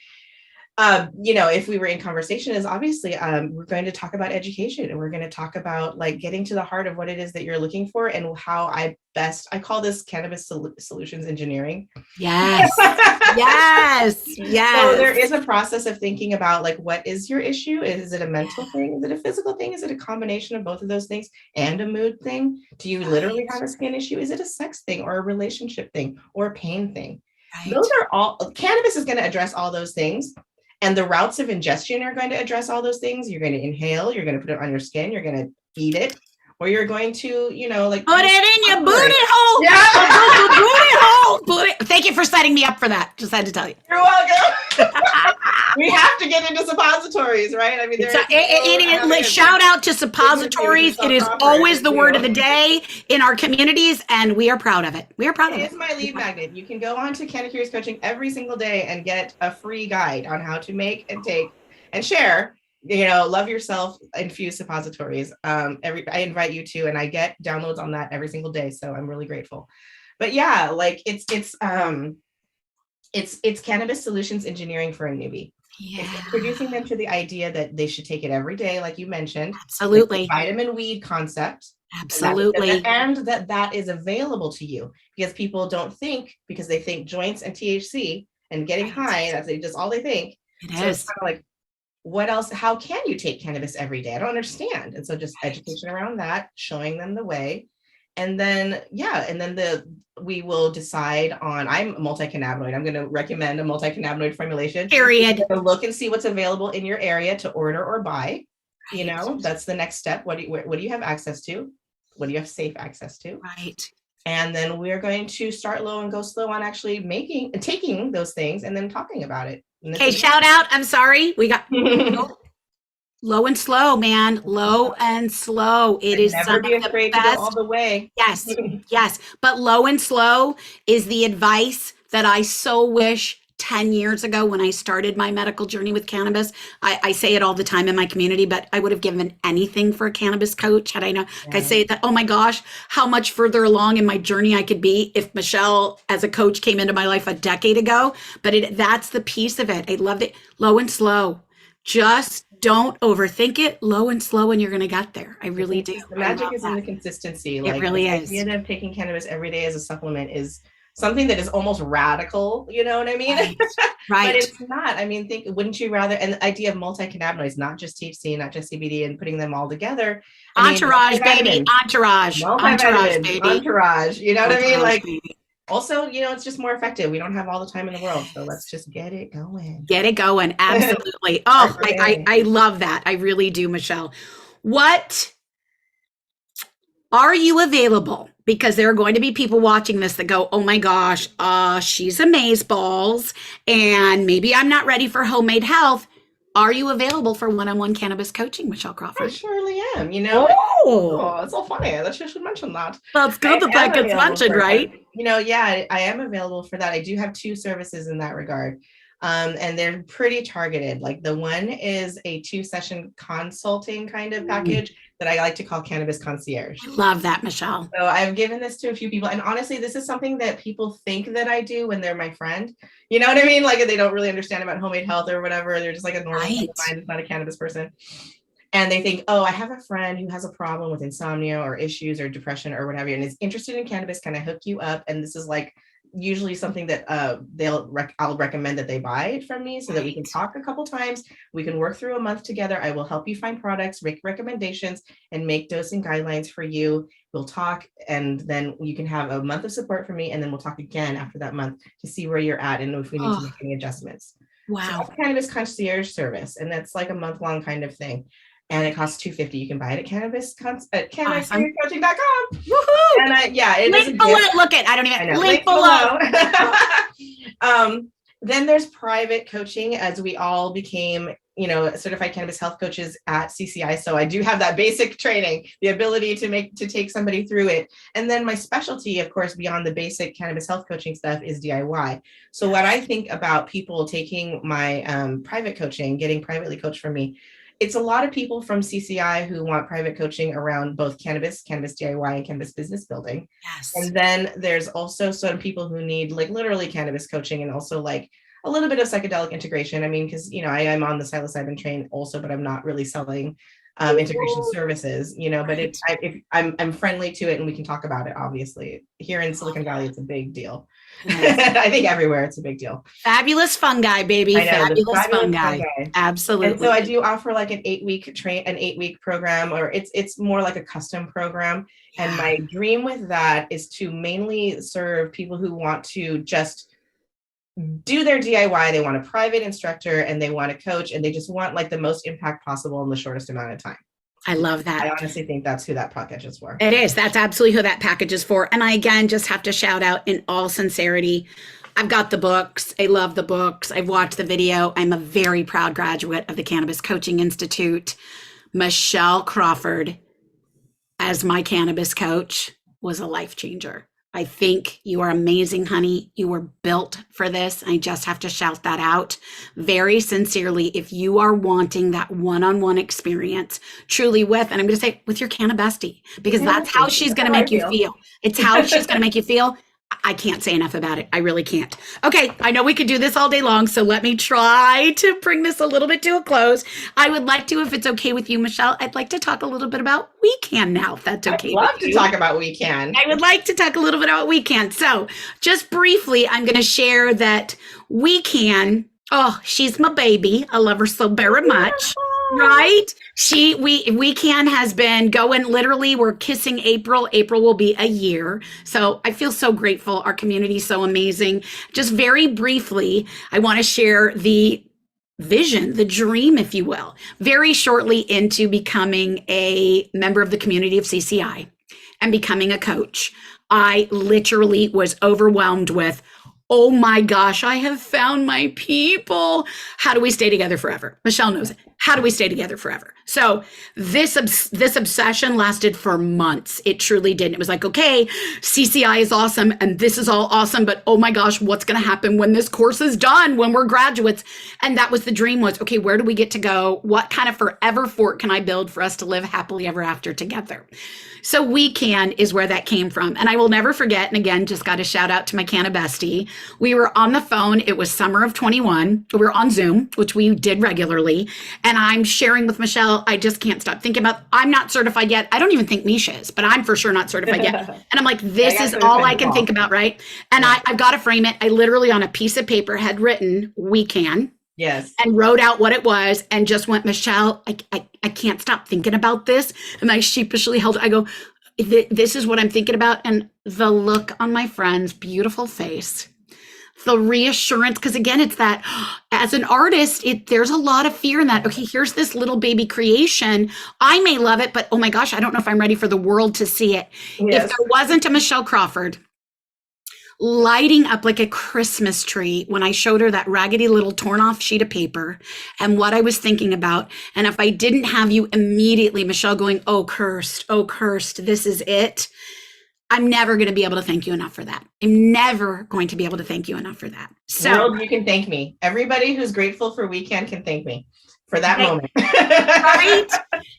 if we were in conversation is obviously, we're going to talk about education, and we're going to talk about like getting to the heart of what it is that you're looking for, and how I call this cannabis solutions engineering. Yes. Yes. So there Yes. is a process of thinking about like, what is your issue? Is it a mental thing? Is it a physical thing? Is it a combination of both of those things and a mood thing? Do you literally have a skin issue? Is it a sex thing or a relationship thing or a pain thing? Those Right. are all, cannabis is going to address all those things. And the routes of ingestion are going to address all those things. You're going to inhale, you're going to put it on your skin, you're going to eat it, or you're going to, like Put it in your booty hole. Yeah. Booty hole. Thank you for setting me up for that. Just had to tell you. You're welcome. We have to get into suppositories, right? I mean, Shout out to suppositories. It is Crawford, always the word of the day in our communities, and we are proud of it. We are proud of it. It is my lead magnet. You can go on to Canna-curious Coaching every single day and get a free guide on how to make and take and share, love yourself infused suppositories. I invite you to, and I get downloads on that every single day. So I'm really grateful. But yeah, like it's cannabis solutions engineering for a newbie. Yeah. It's introducing them to the idea that they should take it every day, like you mentioned. Absolutely. Vitamin weed concept. Absolutely. And that is available to you, because people don't think, because they think joints and THC and getting high, that's just all they think. It so is. It's kind of like, what else? How can you take cannabis every day? I don't understand. And so just education around that, showing them the way. And then, we will decide on, I'm multi-cannabinoid. I'm going to recommend a multi-cannabinoid formulation. Period. Look and see what's available in your area to order or buy. That's the next step. What do you have access to? What do you have safe access to? Right. And then we're going to start low and go slow on actually taking those things and then talking about it. Okay, shout out. I'm sorry. We got low and slow, man. Low and slow. It is never be afraid to go all the way. Yes, yes. But low and slow is the advice that I so wish 10 years ago when I started my medical journey with cannabis. I say it all the time in my community, but I would have given anything for a cannabis coach had I known. I say that, oh my gosh, how much further along in my journey I could be if Michelle as a coach came into my life a decade ago. But that's the piece of it. I loved it. Low and slow. Just don't overthink it. Low and slow, and you're going to get there. I really do. The magic is in the consistency. It really is. The idea of taking cannabis every day as a supplement is something that is almost radical. You know what I mean? Right. But it's not. I mean, wouldn't you rather? And the idea of multi-cannabinoids, not just THC, not just CBD, and putting them all together. Entourage, baby. Entourage. Entourage, baby. Entourage. You know what I mean? Like. Baby. Also, it's just more effective. We don't have all the time in the world, so let's just get it going. Get it going. Absolutely. Oh, I love that. I really do, Michelle. What are you available? Because there are going to be people watching this that go, oh my gosh, she's amazeballs, and maybe I'm not ready for homemade health. Are you available for one-on-one cannabis coaching, Michelle Crawford? I surely am. Oh, it's so funny that you should mention that. That's good that gets mentioned, right? I am available for that. I do have 2 services in that regard. And they're pretty targeted. Like the one is a 2-session consulting kind of package that I like to call Cannabis Concierge. I love that, Michelle. So I've given this to a few people. And honestly, this is something that people think that I do when they're my friend. You know what I mean? Like they don't really understand about homemade health or whatever. They're just like a normal friend of mine, not a cannabis person. And they think, oh, I have a friend who has a problem with insomnia or issues or depression or whatever, and is interested in cannabis. Can I hook you up? And this is like usually something that I'll recommend that they buy it from me so that we can talk a couple times. We can work through a month together. I will help you find products, make recommendations, and make dosing guidelines for you. We'll talk, and then you can have a month of support from me, and then we'll talk again after that month to see where you're at and if we need to make any adjustments. Wow. So that's Cannabis Concierge service, and that's like a month-long kind of thing. And it costs $250. You can buy it at cannabiscoaching.com. Woohoo! And link below. Look at I don't even link below. Then there's private coaching, as we all became, certified cannabis health coaches at CCI. So I do have that basic training, the ability to take somebody through it. And then my specialty, of course, beyond the basic cannabis health coaching stuff is DIY. So what I think about people taking my private coaching, getting privately coached from me, it's a lot of people from CCI who want private coaching around both cannabis DIY, and cannabis business building. Yes. And then there's also some people who need like literally cannabis coaching, and also like a little bit of psychedelic integration. I mean, because, I am on the psilocybin train also, but I'm not really selling integration services, but Right. if I'm friendly to it, and we can talk about it. Obviously here in Silicon Valley, it's a big deal. I think everywhere it's a big deal. Fabulous fungi, baby. I know, the Fabulous fabulous fungi. fungi. And so Absolutely. I do offer like an 8-week program, or it's more like a custom program. And Yeah. my dream with that is to mainly serve people who want to just do their DIY. They want a private instructor, and they want a coach, and they just want like the most impact possible in the shortest amount of time. I love that. I honestly think that's who that package is for. It is. That's absolutely who that package is for. And I, again, just have to shout out in all sincerity. I've got the books. I love the books. I've watched the video. I'm a very proud graduate of the Cannabis Coaching Institute. Michelle Crawford, as my cannabis coach, was a life changer. I think you are amazing, honey. You were built for this. I just have to shout that out very sincerely. If you are wanting that one-on-one experience truly with, and I'm going to say with your canna bestie, because that's how she's going to make you feel. It's how she's going to make you feel. I can't say enough about it. I really can't. Okay, I know we could do this all day long, so let me try to bring this a little bit to a close. I would like to, if it's okay with you, Michelle, I'd like to talk a little bit about We.C.A.N now, if that's okay. I'd love to talk about We.C.A.N. I would like to talk a little bit about We.C.A.N. So just briefly, I'm going to share that We.C.A.N, oh, she's my baby. I love her so very much. Right? We.C.A.N has been going, literally, we're kissing April. April will be a year. So I feel so grateful. Our community is so amazing. Just very briefly, I want to share the vision, the dream, if you will, very shortly into becoming a member of the community of CCI and becoming a coach. I literally was overwhelmed with, oh my gosh, I have found my people. How do we stay together forever? Michelle knows it. How do we stay together forever? So this obsession lasted for months. It truly did. It was like, okay, CCI is awesome and this is all awesome, but oh my gosh, what's going to happen when this course is done, when we're graduates? And that was the dream, was, okay, where do we get to go? What kind of forever fort can I build for us to live happily ever after together? So We.C.A.N is where that came from. And I will never forget, and again, just got a shout out to my Canna bestie. We were on the phone. It was summer of 21. We were on Zoom, which we did regularly. And I'm sharing with Michelle, I just can't stop thinking about, I'm not certified yet. I don't even think Misha is, but I'm for sure not certified yet. And I'm like, this is all I can think about, right? And I've got to frame it. I literally on a piece of paper had written We.C.A.N. Yes. And wrote out what it was and just went, Michelle, I can't stop thinking about this. And I sheepishly held it. I go, this is what I'm thinking about. And the look on my friend's beautiful face, the reassurance, because again, it's that as an artist, there's a lot of fear in that. Okay, here's this little baby creation. I may love it, but oh my gosh, I don't know if I'm ready for the world to see it. Yes. If there wasn't a Michelle Crawford lighting up like a Christmas tree when I showed her that raggedy little torn off sheet of paper and what I was thinking about. And if I didn't have you immediately, Michelle, going, oh, cursed, this is it. I'm never going to be able to thank you enough for that. I'm never going to be able to thank you enough for that. So world, you can thank me. Everybody who's grateful for We.C.A.N can thank me for that moment. Right?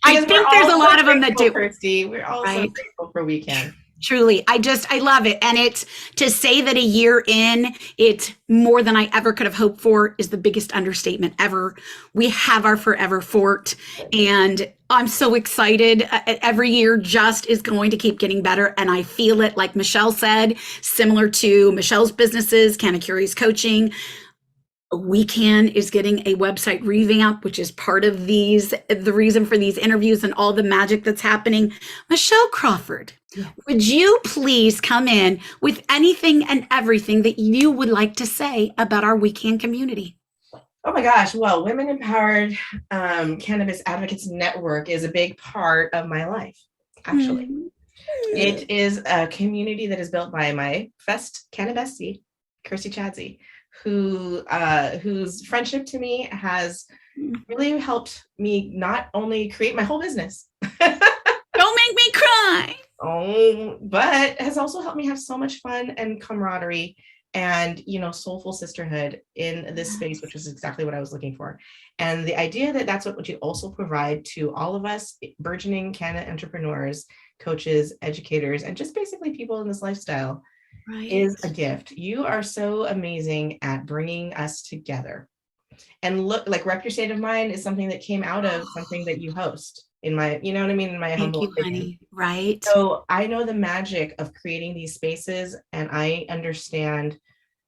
I think there's a lot of them that do. Kirsty, we're all so grateful for We.C.A.N. Truly, I love it. And it's to say that a year in, it's more than I ever could have hoped for is the biggest understatement ever. We have our forever fort and I'm so excited. Every year just is going to keep getting better. And I feel it, like Michelle said, similar to Michelle's businesses, Canna-curious Coaching. We.C.A.N is getting a website revamp, which is part of the reason for these interviews and all the magic that's happening. Michelle Crawford, would you please come in with anything and everything that you would like to say about our We.C.A.N community? Oh my gosh. Well, Women Empowered Cannabis Advocates Network is a big part of my life, actually. It is a community that is built by my best Canna bestie, Kirsty Chadsey, whose friendship to me has really helped me not only create my whole business. Don't make me cry. But has also helped me have so much fun and camaraderie and, soulful sisterhood in this space, which is exactly what I was looking for. And the idea that that's what you also provide to all of us burgeoning Canna entrepreneurs, coaches, educators, and just basically people in this lifestyle is Right. a gift. You are so amazing at bringing us together. And look, like Rep Your State of Mind is something that came out of something that you host in my, you know what I mean? In my Thank humble you, opinion. honey. Right. So I know the magic of creating these spaces, and I understand,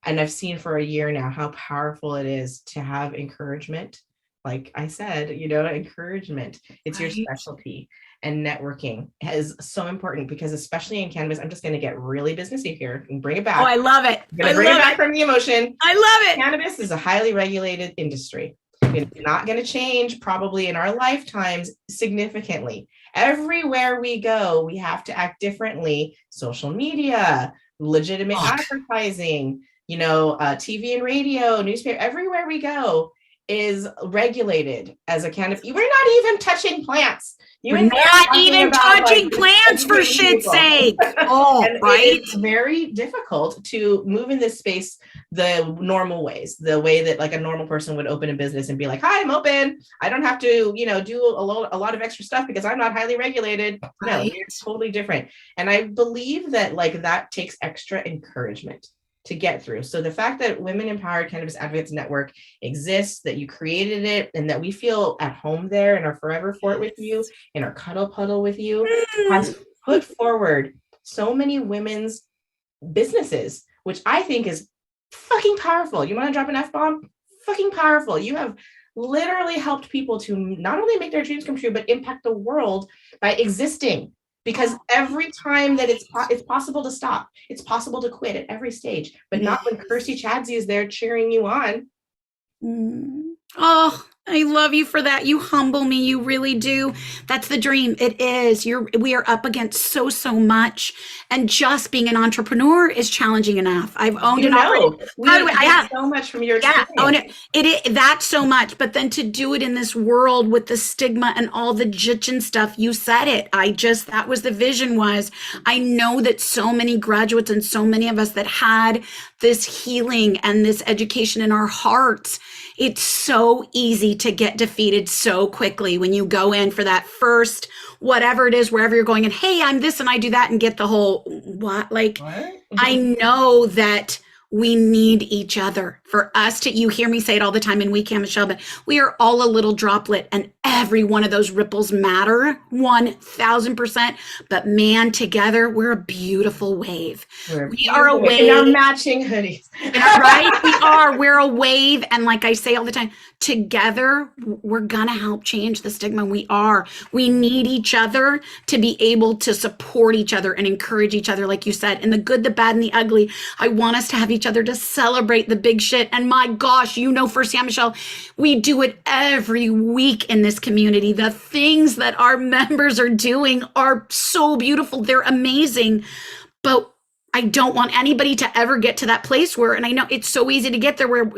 and I've seen for a year now how powerful it is to have encouragement. Like I said, encouragement, it's your Right. specialty. And networking is so important because, especially in cannabis, I'm just going to get really businessy here and bring it Oh, back. I love it. I'm going I to bring it love back it. from the emotion. I love it. Cannabis is a highly regulated industry. It's not going to change probably in our lifetimes significantly. Everywhere we go, we have to act differently. Social media, legitimate Look, advertising, TV and radio, newspaper, everywhere we go is regulated as a cannabis. We're not even touching plants. You we're and me are not talking even about like touching plants for educating shit's people. sake. Oh, And it right. is very difficult to move in this space the normal ways, the way that like a normal person would open a business and be like, hi, I'm open. I don't have to, do a lot of extra stuff because I'm not highly regulated. No, Right. it's totally different. And I believe that like that takes extra encouragement to get through. So the fact that Women Empowered Cannabis Advocates Network exists, that you created it, and that we feel at home there and are forever for it with you, and are cuddle puddle with you, has put forward so many women's businesses, which I think is fucking powerful. You want to drop an F-bomb? Fucking powerful. You have literally helped people to not only make their dreams come true, but impact the world by existing. Because every time that it's possible to stop, it's possible to quit at every stage, but not when Kirsty Chadsey is there cheering you on. Oh, I love you for that. You humble me. You really do. That's the dream. It is. We are up against so much. And just being an entrepreneur is challenging enough. I've owned an operating. We By the way, I get have. so much from your Yeah, experience. that's so much. But then to do it in this world with the stigma and all the judge and stuff, you said it. That was the vision was, I know that so many graduates and so many of us that had this healing and this education in our hearts, it's so easy to get defeated so quickly when you go in for that first, whatever it is, wherever you're going, and hey, I'm this and I do that, and get the whole, what? Like, What? I know that we need each other for us to, you hear me say it all the time in We.E.C.A.N, Michelle, but we are all a little droplet and every one of those ripples matter 1000%. But man, together, we're a beautiful wave. We are a wave. In our matching hoodies. Right? We are. We're a wave. And like I say all the time, together, we're going to help change the stigma. We need each other to be able to support each other and encourage each other. Like you said, in the good, the bad, and the ugly. I want us to have each other to celebrate the big shit. And my gosh, firsthand, Michelle, we do it every week in this community. The things that our members are doing are so beautiful. They're amazing. But I don't want anybody to ever get to that place where, and I know it's so easy to get there, where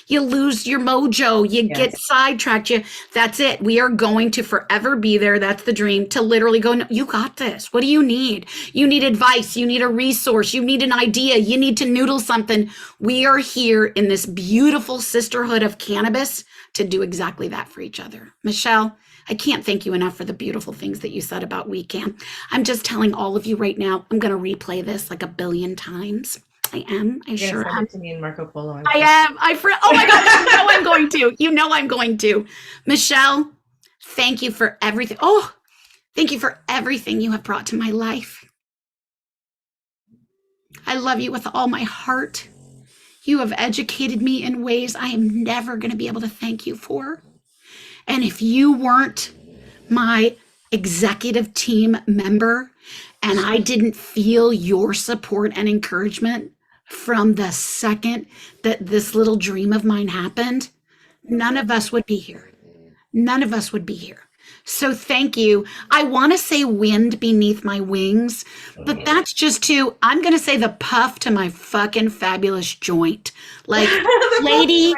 you lose your mojo, you get sidetracked, that's it. We are going to forever be there. That's the dream, to literally go, no, you got this. What do you need? You need advice. You need a resource. You need an idea. You need to noodle something. We are here in this beautiful sisterhood of cannabis to do exactly that for each other. Michelle, I can't thank you enough for the beautiful things that you said about We.E.C.A.N. I'm just telling all of you right now, I'm going to replay this like a billion times. I am. I sure am. Send it to me in Marco Polo. I am. Oh my God. You know I'm going to. You know I'm going to. Michelle, thank you for everything. Oh, thank you for everything you have brought to my life. I love you with all my heart. You have educated me in ways I am never going to be able to thank you for. And if you weren't my executive team member and I didn't feel your support and encouragement from the second that this little dream of mine happened, none of us would be here. None of us would be here. So thank you. I want to say wind beneath my wings, but that's just I'm going to say the puff to my fucking fabulous joint. Like, lady,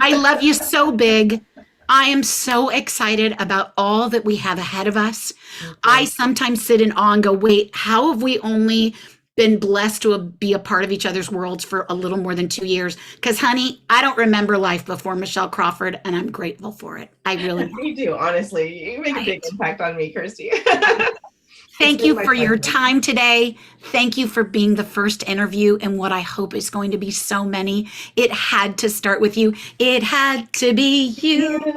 I love you so big. I am so excited about all that we have ahead of us. I sometimes sit in awe and go, wait, how have we only been blessed to be a part of each other's worlds for a little more than 2 years? Because, honey, I don't remember life before Michelle Crawford, and I'm grateful for it. I really You do, honestly. You make a big impact on me, Kirsty. It's Thank been you my for your pleasure. time today. Thank you for being the first interview in what I hope is going to be so many. It had to start with you. It had to be you. You,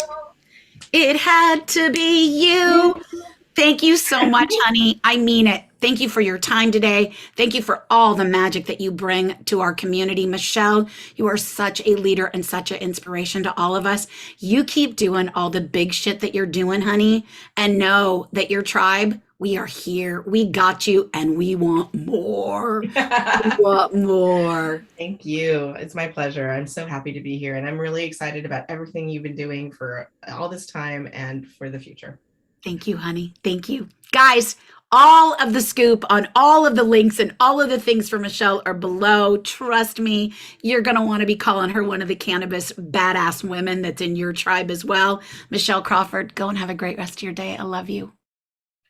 It had to be you. you. Thank you so much, honey. I mean it. Thank you for your time today. Thank you for all the magic that you bring to our community. Michelle, you are such a leader and such an inspiration to all of us. You keep doing all the big shit that you're doing, honey, and know that your tribe, we are here. We got you, and we want more. We want more. Thank you. It's my pleasure. I'm so happy to be here, and I'm really excited about everything you've been doing for all this time and for the future. Thank you, honey. Thank you. Guys, all of the scoop on all of the links and all of the things for Michelle are below. Trust me, you're going to want to be calling her one of the cannabis badass women that's in your tribe as well. Michelle Crawford, go and have a great rest of your day. I love you.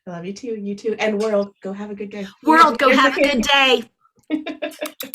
I love you too. You too. And world, go have a good day. World, go have a good day.